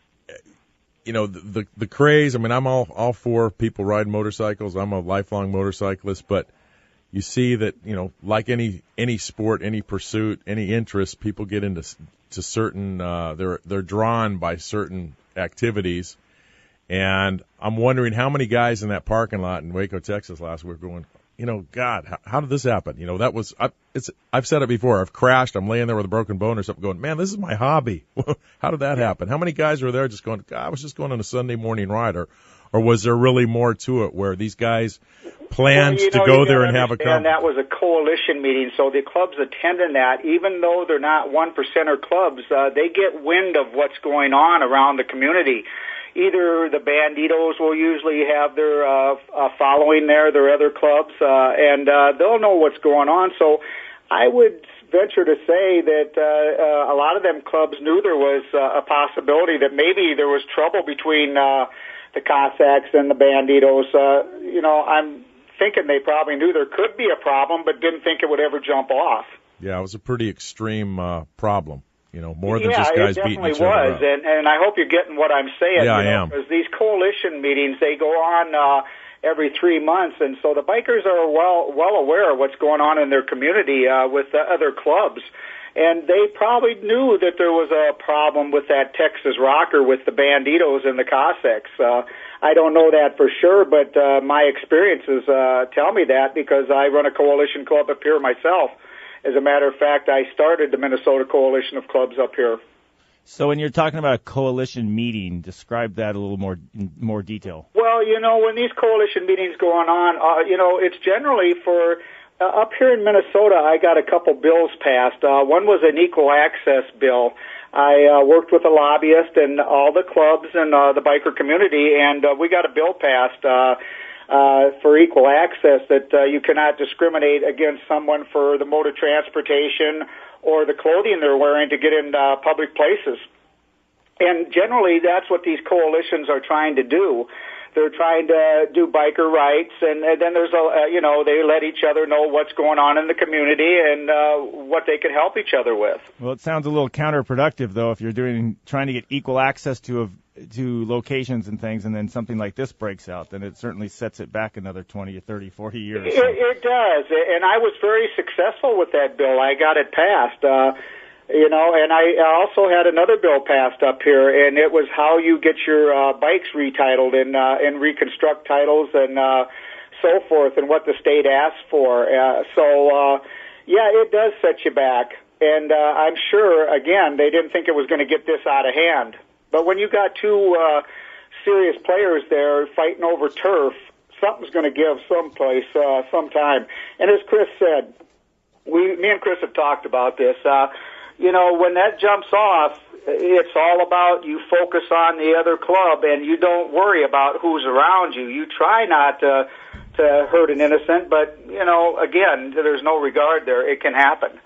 the craze. I mean, I'm all for people riding motorcycles. I'm a lifelong motorcyclist, but you see that, like any sport, any pursuit, any interest, people get into certain, they're drawn by certain activities. And I'm wondering how many guys in that parking lot in Waco, Texas last week going, God, how did this happen? That was, I've said it before. I've crashed. I'm laying there with a broken bone or something going, man, this is my hobby. How did that happen? How many guys were there just going, God, I was just going on a Sunday morning ride? Or was there really more to it where these guys planned to go there and have a conversation? That was a coalition meeting, so the clubs attending that, even though they're not one percenter clubs, they get wind of what's going on around the community. Either the Banditos will usually have their following there, their other clubs, and they'll know what's going on. So I would venture to say that a lot of them clubs knew there was a possibility that maybe there was trouble between the Cossacks and the Banditos. I'm thinking they probably knew there could be a problem, but didn't think it would ever jump off. Yeah, it was a pretty extreme problem. More than just guys beating each other up. Yeah, it definitely was, and I hope you're getting what I'm saying. Yeah, I am. Because these coalition meetings, they go on every 3 months, and so the bikers are well aware of what's going on in their community with the other clubs. And they probably knew that there was a problem with that Texas rocker with the Banditos and the Cossacks. I don't know that for sure, but my experiences tell me that because I run a coalition club up here myself. As a matter of fact, I started the Minnesota Coalition of Clubs up here. So when you're talking about a coalition meeting, describe that a little more detail. Well, when these coalition meetings go on, it's generally for up here in Minnesota. I got a couple bills passed. One was an equal access bill. I worked with a lobbyist and all the clubs and the biker community, and we got a bill passed for equal access that you cannot discriminate against someone for the mode of transportation or the clothing they're wearing to get in public places. And generally, that's what these coalitions are trying to do. They're trying to do biker rights, and then there's they let each other know what's going on in the community and what they can help each other with. Well, it sounds a little counterproductive, though, if you're trying to get equal access to locations and things, and then something like this breaks out, then it certainly sets it back another 20, 30, 40 years. It does, and I was very successful with that bill. I got it passed. And I also had another bill passed up here, and it was how you get your bikes retitled and reconstruct titles and so forth, and what the state asks for. Yeah, it does set you back. And I'm sure, again, they didn't think it was going to get this out of hand. But when you got two serious players there fighting over turf, something's going to give someplace sometime. And as Chris said, me and Chris have talked about this. When that jumps off, it's all about you focus on the other club, and you don't worry about who's around you. You try not to hurt an innocent, but, again, there's no regard there. It can happen.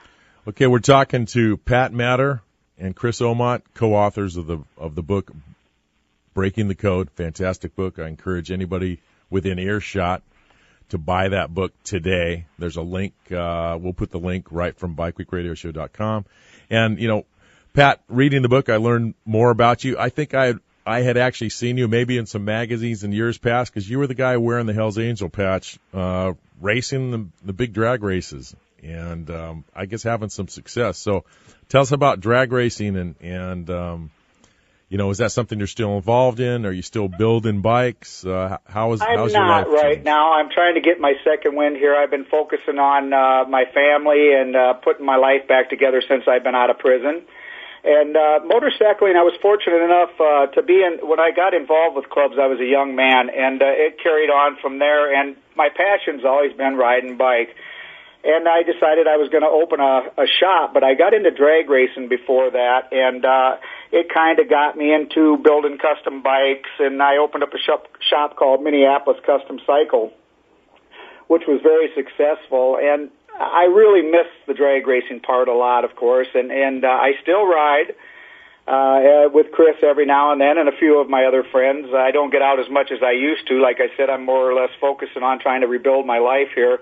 Okay, we're talking to Pat Matter and Chris Omodt, co-authors of the book Breaking the Code. Fantastic book. I encourage anybody within earshot to buy that book today. There's a link. We'll put the link right from bikeweekradioshow.com. And, Pat, reading the book, I learned more about you. I think I had actually seen you maybe in some magazines in years past, because you were the guy wearing the Hell's Angel patch, racing the big drag races, and I guess having some success. So tell us about drag racing, and is that something you're still involved in? Are you still building bikes? How's your life? I'm not right now. I'm trying to get my second wind here. I've been focusing on my family and putting my life back together since I've been out of prison. And motorcycling, I was fortunate enough to be in. When I got involved with clubs, I was a young man, and it carried on from there. And my passion's always been riding bike. And I decided I was going to open a shop, but I got into drag racing before that, and it kind of got me into building custom bikes. And I opened up a shop called Minneapolis Custom Cycle, which was very successful. And I really miss the drag racing part a lot, of course, and I still ride with Chris every now and then and a few of my other friends. I don't get out as much as I used to. Like I said, I'm more or less focusing on trying to rebuild my life here,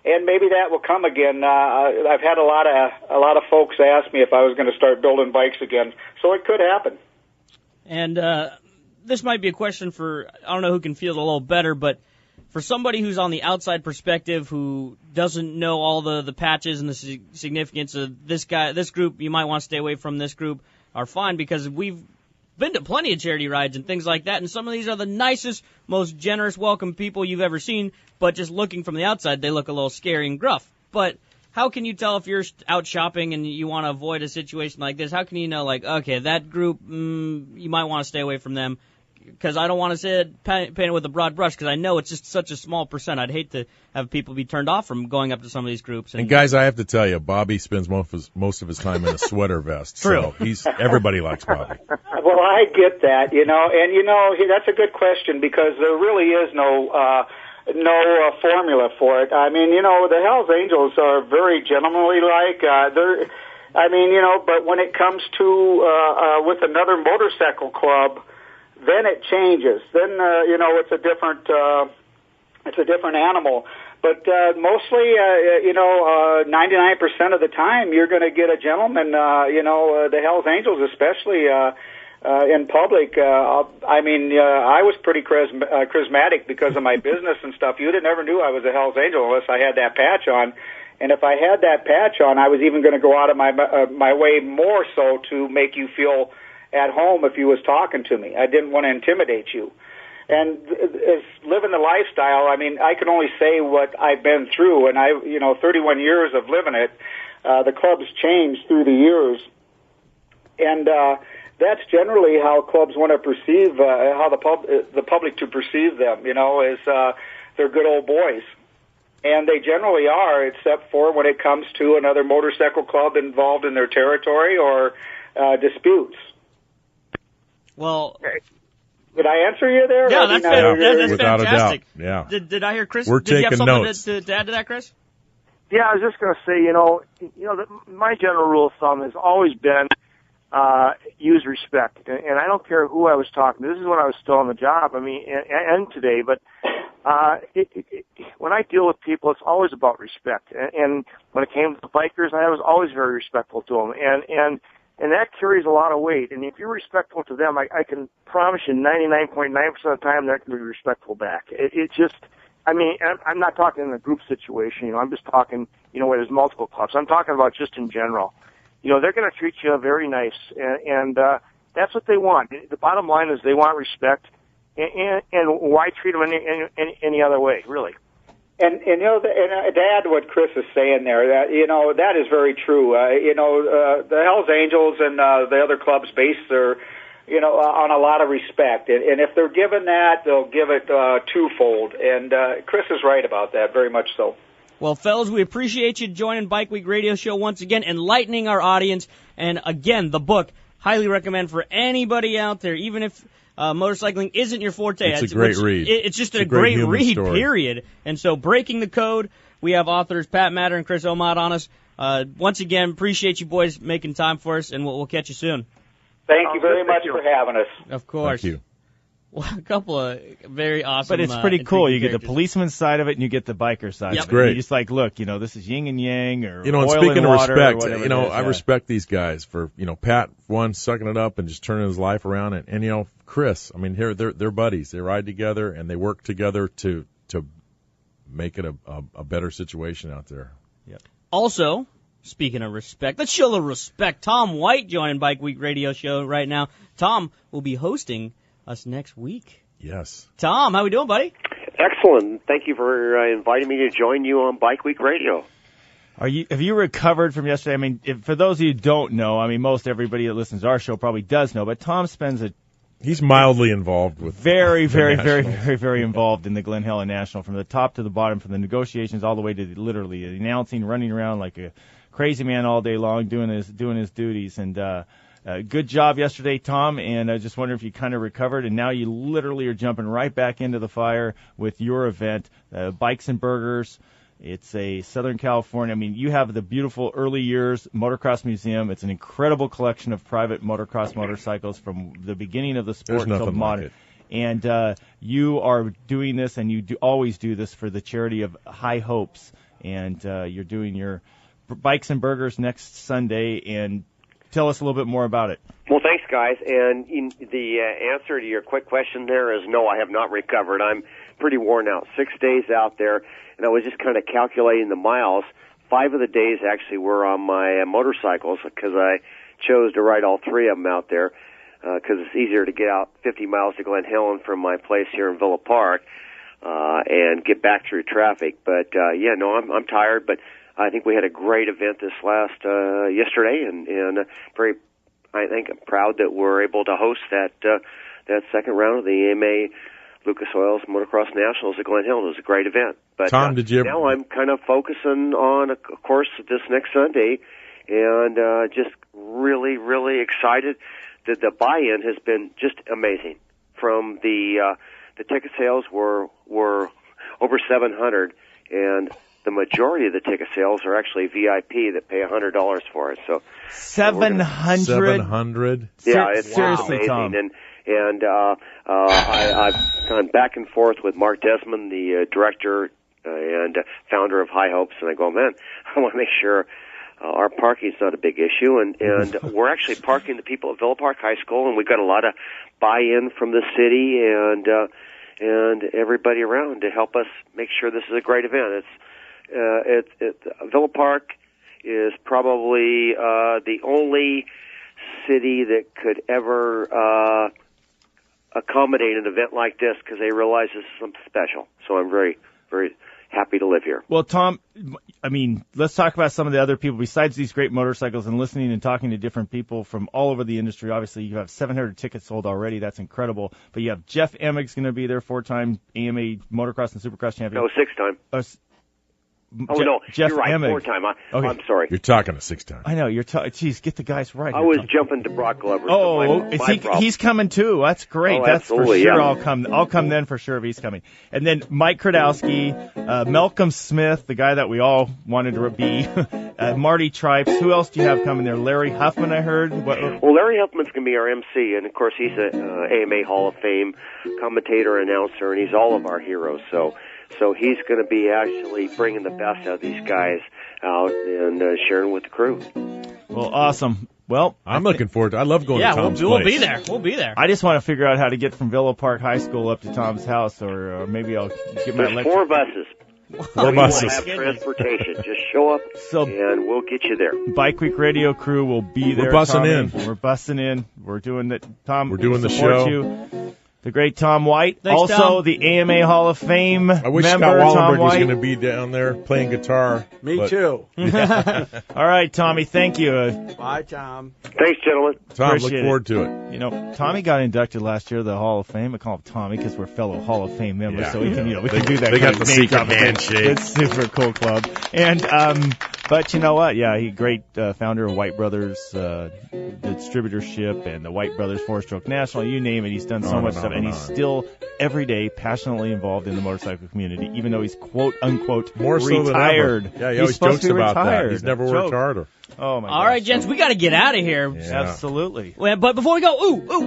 and maybe that will come again. I've had a lot of folks ask me if I was going to start building bikes again, so it could happen. And this might be a question for, I don't know who can feel it a little better, but for somebody who's on the outside perspective, who doesn't know all the patches and the significance of this group, you might want to stay away from this group, are fine, because we've been to plenty of charity rides and things like that, and some of these are the nicest, most generous, welcome people you've ever seen, but just looking from the outside, they look a little scary and gruff. But how can you tell if you're out shopping and you want to avoid a situation like this? How can you know, okay, that group, you might want to stay away from them? Because I don't want to say it, paint it with a broad brush, because I know it's just such a small percent. I'd hate to have people be turned off from going up to some of these groups. And guys, I have to tell you, Bobby spends most of his time in a sweater vest. True. So everybody likes Bobby. Well, I get that, and that's a good question, because there really is no formula for it. I mean, the Hells Angels are very gentlemanly like. But when it comes to with another motorcycle club, then it changes. Then it's a different animal. But mostly, 99% of the time, you're going to get a gentleman. The Hells Angels, especially in public. I was pretty charismatic because of my business and stuff. You'd have never knew I was a Hells Angel unless I had that patch on. And if I had that patch on, I was even going to go out of my way more so to make you feel at home if you was talking to me. I didn't want to intimidate you. And as living the lifestyle, I mean, I can only say what I've been through, and 31 years of living it. The club's changed through the years, and that's generally how clubs want to perceive how the public to perceive them. Is they're good old boys, and they generally are, except for when it comes to another motorcycle club involved in their territory or disputes. Well, did I answer you there? Yeah, that's without fantastic. A doubt. Yeah. Did I hear Chris? We're did you have taking something notes. to add to that, Chris? Yeah, I was just going to say, my general rule of thumb has always been use respect, and I don't care who I was talking to. This is when I was still on the job. I mean, and today, but when I deal with people, it's always about respect. And when it came to the bikers, I was always very respectful to them, and that carries a lot of weight. And if you're respectful to them, I can promise you 99.9% of the time they're going to be respectful back. It's just, I mean, I'm not talking in a group situation. I'm just talking, where there's multiple clubs. I'm talking about just in general. They're going to treat you very nice, and that's what they want. The bottom line is they want respect, and why treat them any other way, really? And to add what Chris is saying there, that that is very true. The Hells Angels and the other clubs base their on a lot of respect, and if they're given that, they'll give it twofold. And Chris is right about that, very much so. Well, fellas, we appreciate you joining Bike Week Radio Show once again, enlightening our audience. And again, the book, highly recommend for anybody out there, even if motorcycling isn't your forte. It's a great read. It's just a great read, story. Period. And so, Breaking the Code, we have authors Pat Matter and Chris Omodt on us. Once again, appreciate you boys making time for us, and we'll catch you soon. Thank you very much for having us. Of course. Thank you. Well, a couple of very awesome. But it's pretty cool. You get characters. the policeman's side of it, and you get the biker side. It's of it. great. You just look, this is yin and yang, or and oil speaking and of water, respect, or whatever I respect these guys for Pat sucking it up and just turning his life around, and Chris. I mean, here they're buddies. They ride together and they work together to make it a better situation out there. Yep. Also, speaking of respect, let's show the respect. Tom White joining Bike Week Radio Show right now. Tom will be hosting us next week. Yes. Tom, how we doing, buddy? Excellent. Thank you for inviting me to join you on Bike Week Radio. Have you recovered from yesterday? I mean, for those of you who don't know, most everybody that listens to our show probably does know, but Tom spends He's mildly involved with very involved in the Glen Helen National, from the top to the bottom, from the negotiations all the way to literally the announcing, running around like a crazy man all day long, doing his duties. And good job yesterday, Tom. And I just wonder if you kind of recovered, and now you literally are jumping right back into the fire with your event, Bikes and Burgers. It's a Southern California. You have the beautiful Early Years Motocross Museum. It's an incredible collection of private motocross motorcycles from the beginning of the sport until modern. And you are doing this, and you always do this for the charity of High Hopes. And you're doing your Bikes and Burgers next Sunday. And tell us a little bit more about it. Well, thanks, guys. And the answer to your quick question there is no, I have not recovered. I'm pretty worn out. 6 days out there, and I was just kind of calculating the miles. 5 of the days actually were on my motorcycles because I chose to ride all 3 of them out there because it's easier to get out 50 miles to Glen Helen from my place here in Villa Park and get back through traffic. But, I'm tired, but I think we had a great event this last yesterday, and I'm proud that we're able to host that second round of the AMA Lucas Oil's Motocross Nationals at Glen Helen. It was a great event. But Tom, now I'm kind of focusing on, of course, this next Sunday, and just really, really excited that the buy-in has been just amazing. From the ticket sales were over 700, and the majority of the ticket sales are actually VIP that pay $100 for it. So 700. 700. Yeah, it's seriously, amazing. Tom. And I've gone back and forth with Mark Desmond, the director and founder of High Hopes, and I go, man, I want to make sure our parking's not a big issue. And we're actually parking the people at Villa Park High School, and we've got a lot of buy-in from the city and everybody around to help us make sure this is a great event. Villa Park is probably the only city that could ever accommodate an event like this because they realize this is something special. So I'm very, very happy to live here. Well, Tom, let's talk about some of the other people besides these great motorcycles and listening and talking to different people from all over the industry. Obviously, you have 700 tickets sold already. That's incredible. But you have Jeff Emmig's going to be there, 4-time AMA Motocross and Supercross champion. No, 6-time. Jeff you're right, Emmig. 4-time. Okay. I'm sorry. You're talking a 6-time. I know. Geez, get the guys right. I was jumping to Brock Glover. Oh, he's coming too. That's great. Oh, that's for sure. yeah. I'll come then for sure if he's coming. And then Mike Kradowski, Malcolm Smith, the guy that we all wanted to be, Marty Tripes. Who else do you have coming there? Larry Huffman, I heard. Well, Larry Huffman's going to be our MC, and of course he's an AMA Hall of Fame commentator, announcer, and he's all of our heroes. So he's going to be actually bringing the best out of these guys out and sharing with the crew. Well, awesome. Well, I'm looking forward to it. I love going to Tom's place. We'll be there. We'll be there. I just want to figure out how to get from Villa Park High School up to Tom's house, or maybe I'll get my There's 4 buses. Four buses. We'll have transportation. Just show up, and we'll get you there. Bike Week Radio crew will be there. We're bussing in. We're busting in. We're doing it. Tom, we're doing the support show. You. The great Tom White. Thanks, also, Tom. the AMA Hall of Fame I wish member, Scott Tom Wallenberg was White. going to be down there playing guitar. Me too. Yeah. All right, Tommy, thank you. Bye, Tom. Thanks, gentlemen. Tom, Appreciate look forward to it. You know, Tommy got inducted last year to the Hall of Fame. I call him Tommy because we're fellow Hall of Fame members, Yeah. so we can, we They- can do that. they kind got of the name secret dropping. handshake. It's super cool club. And but you know what? Yeah, he great founder of White Brothers distributorship and the White Brothers Four-Stroke National. You name it, he's done so much stuff, and he's still every day passionately involved in the motorcycle community, even though he's quote unquote More so than retired. ever. Yeah, he he's always supposed jokes to be about retired. that. He's never worked harder. Oh my! All right, gents, we got to get out of here. Yeah. Absolutely. Well, but before we go,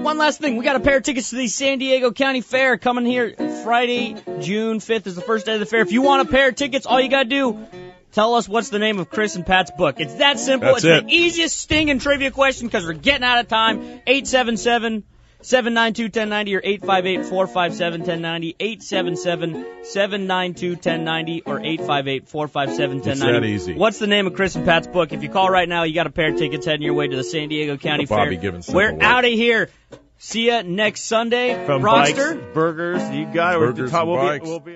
one last thing. We got a pair of tickets to the San Diego County Fair coming here Friday, June 5th is the first day of the fair. If you want a pair of tickets, all you got to do, tell us what's the name of Chris and Pat's book. It's that simple. That's it's it. the easiest stinging trivia question because we're getting out of time. 877-792-1090 or 858-457-1090. 877-792-1090 or 858-457-1090. It's that easy. What's the name of Chris and Pat's book? If you call right now, you got a pair of tickets heading your way to the San Diego County Fair. Bobby giving simple We're work. out of here. See ya next Sunday. From Roster. bikes, burgers, you got it. Burgers and bikes. We'll be